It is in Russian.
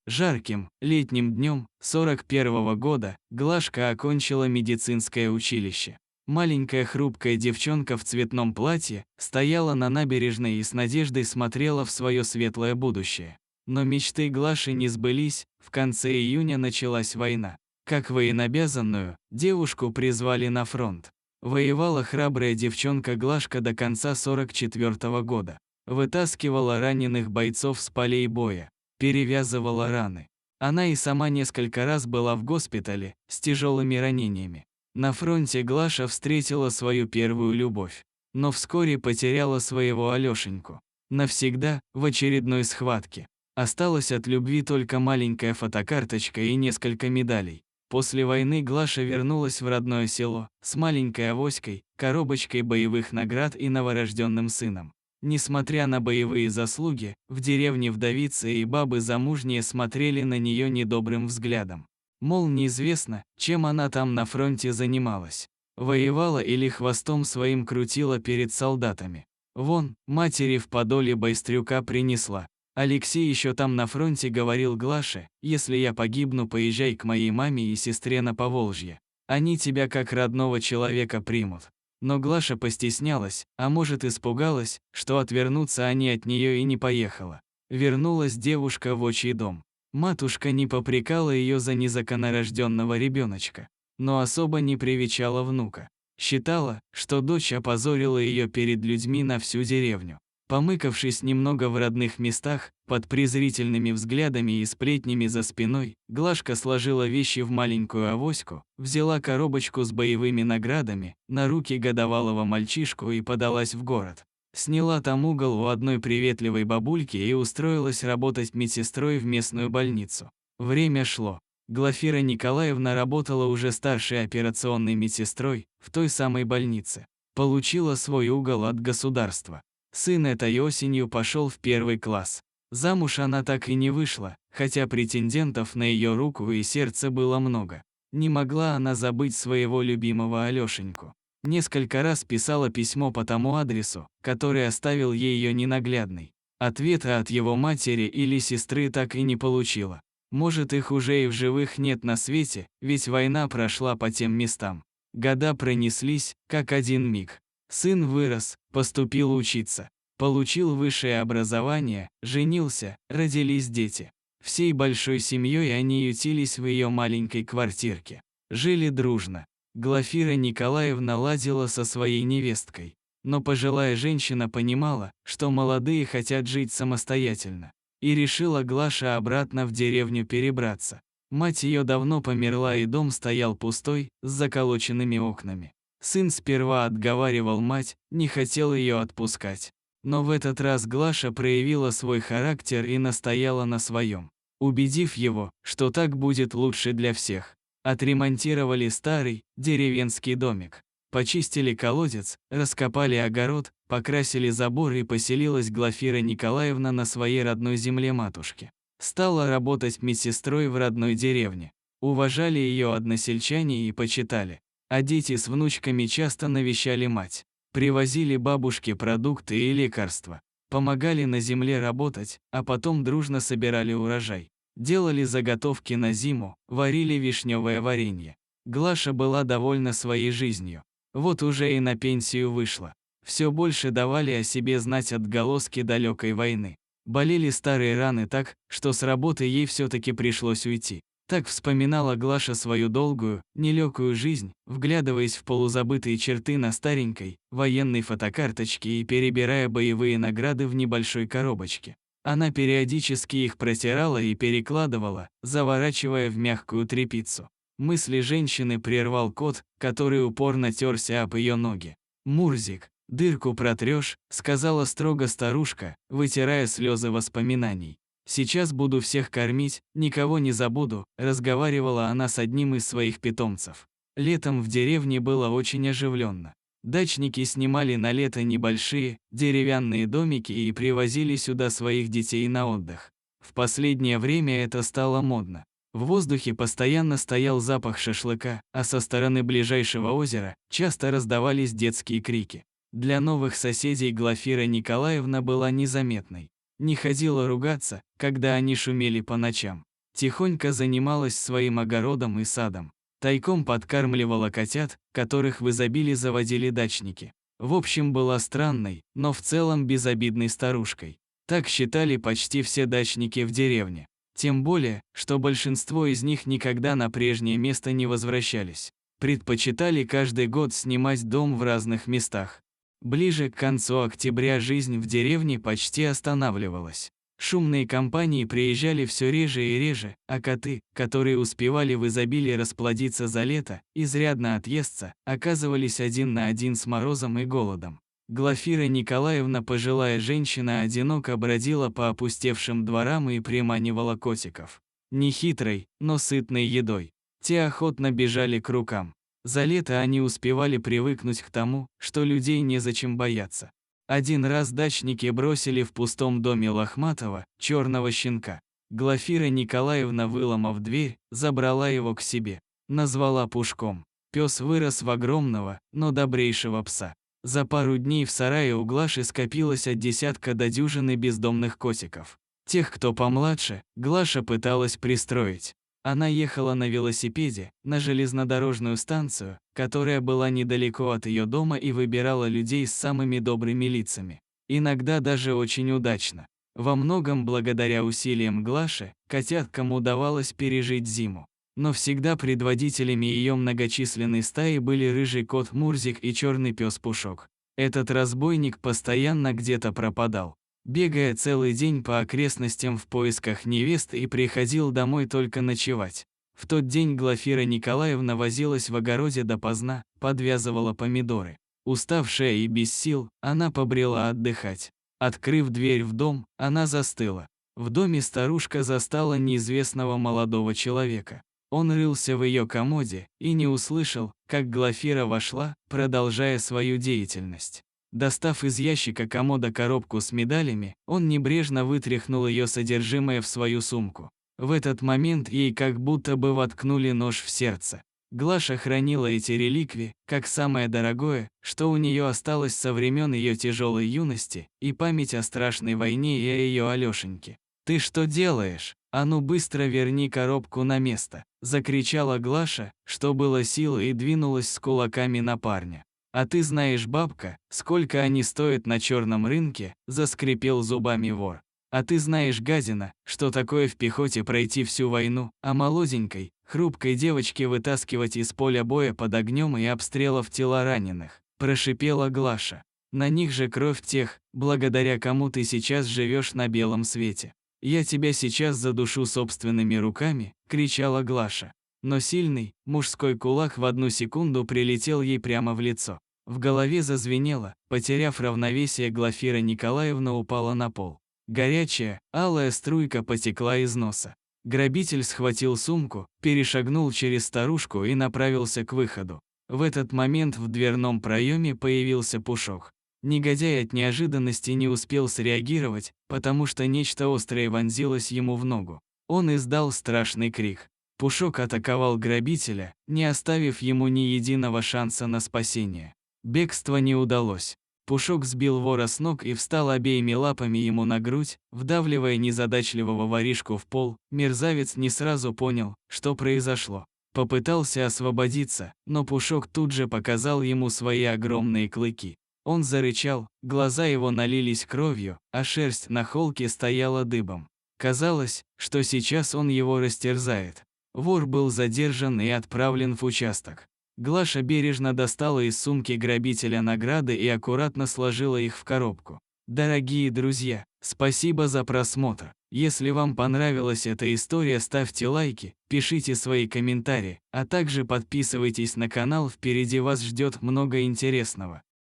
Жарким, летним днем 41-го года Глашка окончила медицинское училище. Маленькая хрупкая девчонка в цветном платье стояла на набережной и с надеждой смотрела в свое светлое будущее. Но мечты Глаши не сбылись, в конце июня началась война. Как военнообязанную, девушку призвали на фронт. Воевала храбрая девчонка Глашка до конца 44-го года. Вытаскивала раненых бойцов с полей боя, перевязывала раны. Она и сама несколько раз была в госпитале с тяжелыми ранениями. На фронте Глаша встретила свою первую любовь, но вскоре потеряла своего Алёшеньку. Навсегда, в очередной схватке. Осталась от любви только маленькая фотокарточка и несколько медалей. После войны Глаша вернулась в родное село с маленькой авоськой, коробочкой боевых наград и новорожденным сыном. Несмотря на боевые заслуги, в деревне вдовицы и бабы замужние смотрели на нее недобрым взглядом. Мол, неизвестно, чем она там на фронте занималась. Воевала или хвостом своим крутила перед солдатами. Вон, матери в подоле байстрюка принесла. Алексей еще там на фронте говорил Глаше: если я погибну, поезжай к моей маме и сестре на Поволжье. Они тебя как родного человека примут. Но Глаша постеснялась, а может испугалась, что отвернуться они от нее и не поехала. Вернулась девушка в отчий дом. Матушка не попрекала ее за незаконнорожденного ребеночка, но особо не привечала внука. Считала, что дочь опозорила ее перед людьми на всю деревню. Помыкавшись немного в родных местах, под презрительными взглядами и сплетнями за спиной, Глашка сложила вещи в маленькую авоську, взяла коробочку с боевыми наградами, на руки годовалого мальчишку и подалась в город. Сняла там угол у одной приветливой бабульки и устроилась работать медсестрой в местную больницу. Время шло. Глафира Николаевна работала уже старшей операционной медсестрой в той самой больнице. Получила свой угол от государства. Сын этой осенью пошел в 1 класс. Замуж она так и не вышла, хотя претендентов на ее руку и сердце было много. Не могла она забыть своего любимого Алёшеньку. Несколько раз писала письмо по тому адресу, который оставил ей ее ненаглядный. Ответа от его матери или сестры так и не получила. Может, их уже и в живых нет на свете, ведь война прошла по тем местам. Года пронеслись, как один миг. Сын вырос, поступил учиться, получил высшее образование, женился, родились дети. Всей большой семьей они ютились в ее маленькой квартирке. Жили дружно. Глафира Николаевна ладила со своей невесткой. Но пожилая женщина понимала, что молодые хотят жить самостоятельно. И решила Глаша обратно в деревню перебраться. Мать ее давно померла, и дом стоял пустой, с заколоченными окнами. Сын сперва отговаривал мать, не хотел ее отпускать. Но в этот раз Глаша проявила свой характер и настояла на своем, убедив его, что так будет лучше для всех. Отремонтировали старый, деревенский домик. Почистили колодец, раскопали огород, покрасили забор, и поселилась Глафира Николаевна на своей родной земле матушки. Стала работать медсестрой в родной деревне. Уважали ее односельчане и почитали. А дети с внучками часто навещали мать. Привозили бабушке продукты и лекарства. Помогали на земле работать, а потом дружно собирали урожай. Делали заготовки на зиму, варили вишневое варенье. Глаша была довольна своей жизнью. Вот уже и на пенсию вышла. Все больше давали о себе знать отголоски далекой войны. Болели старые раны так, что с работы ей все-таки пришлось уйти. Так вспоминала Глаша свою долгую, нелегкую жизнь, вглядываясь в полузабытые черты на старенькой, военной фотокарточке и перебирая боевые награды в небольшой коробочке. Она периодически их протирала и перекладывала, заворачивая в мягкую тряпицу. Мысли женщины прервал кот, который упорно терся об ее ноги. «Мурзик, дырку протрешь», — сказала строго старушка, вытирая слезы воспоминаний. «Сейчас буду всех кормить, никого не забуду», — разговаривала она с одним из своих питомцев. Летом в деревне было очень оживленно. Дачники снимали на лето небольшие, деревянные домики и привозили сюда своих детей на отдых. В последнее время это стало модно. В воздухе постоянно стоял запах шашлыка, а со стороны ближайшего озера часто раздавались детские крики. Для новых соседей Глафира Николаевна была незаметной. Не ходила ругаться, когда они шумели по ночам. Тихонько занималась своим огородом и садом. Тайком подкармливала котят, которых в изобилии заводили дачники. В общем, была странной, но в целом безобидной старушкой. Так считали почти все дачники в деревне. Тем более, что большинство из них никогда на прежнее место не возвращались. Предпочитали каждый год снимать дом в разных местах. Ближе к концу октября жизнь в деревне почти останавливалась. Шумные компании приезжали все реже и реже, а коты, которые успевали в изобилии расплодиться за лето, изрядно отъесться, оказывались один на один с морозом и голодом. Глафира Николаевна, пожилая женщина, одиноко бродила по опустевшим дворам и приманивала котиков. Нехитрой, но сытной едой. Те охотно бежали к рукам. За лето они успевали привыкнуть к тому, что людей незачем бояться. Один раз дачники бросили в пустом доме лохматого, черного щенка. Глафира Николаевна, выломав дверь, забрала его к себе. Назвала Пушком. Пес вырос в огромного, но добрейшего пса. За пару дней в сарае у Глаши скопилось от десятка до дюжины бездомных котиков. Тех, кто помладше, Глаша пыталась пристроить. Она ехала на велосипеде на железнодорожную станцию, которая была недалеко от ее дома, и выбирала людей с самыми добрыми лицами. Иногда даже очень удачно. Во многом благодаря усилиям Глаши, котяткам удавалось пережить зиму. Но всегда предводителями ее многочисленной стаи были рыжий кот Мурзик и черный пес Пушок. Этот разбойник постоянно где-то пропадал, бегая целый день по окрестностям в поисках невест, и приходил домой только ночевать. В тот день Глафира Николаевна возилась в огороде допоздна, подвязывала помидоры. Уставшая и без сил, она побрела отдыхать. Открыв дверь в дом, она застыла. В доме старушка застала неизвестного молодого человека. Он рылся в ее комоде и не услышал, как Глафира вошла, продолжая свою деятельность. Достав из ящика комода коробку с медалями, он небрежно вытряхнул ее содержимое в свою сумку. В этот момент ей как будто бы воткнули нож в сердце. Глаша хранила эти реликвии, как самое дорогое, что у нее осталось со времен ее тяжелой юности, и память о страшной войне и о ее Алешеньке. «Ты что делаешь? А ну быстро верни коробку на место!» – закричала Глаша, что было силы, и двинулась с кулаками на парня. «А ты знаешь, бабка, сколько они стоят на черном рынке?» – заскрипел зубами вор. «А ты знаешь, гадина, что такое в пехоте пройти всю войну, а молоденькой, хрупкой девочке вытаскивать из поля боя под огнем и обстрелов тела раненых?» – прошипела Глаша. «На них же кровь тех, благодаря кому ты сейчас живешь на белом свете. Я тебя сейчас задушу собственными руками!» – кричала Глаша. Но сильный, мужской кулак в одну секунду прилетел ей прямо в лицо. В голове зазвенело, потеряв равновесие, Глафира Николаевна упала на пол. Горячая, алая струйка потекла из носа. Грабитель схватил сумку, перешагнул через старушку и направился к выходу. В этот момент в дверном проеме появился Пушок. Негодяй от неожиданности не успел среагировать, потому что нечто острое вонзилось ему в ногу. Он издал страшный крик. Пушок атаковал грабителя, не оставив ему ни единого шанса на спасение. Бегство не удалось. Пушок сбил вора с ног и встал обеими лапами ему на грудь, вдавливая незадачливого воришку в пол. Мерзавец не сразу понял, что произошло. Попытался освободиться, но Пушок тут же показал ему свои огромные клыки. Он зарычал, глаза его налились кровью, а шерсть на холке стояла дыбом. Казалось, что сейчас он его растерзает. Вор был задержан и отправлен в участок. Глаша бережно достала из сумки грабителя награды и аккуратно сложила их в коробку. Дорогие друзья, спасибо за просмотр. Если вам понравилась эта история, ставьте лайки, пишите свои комментарии, а также подписывайтесь на канал, впереди вас ждет много интересного.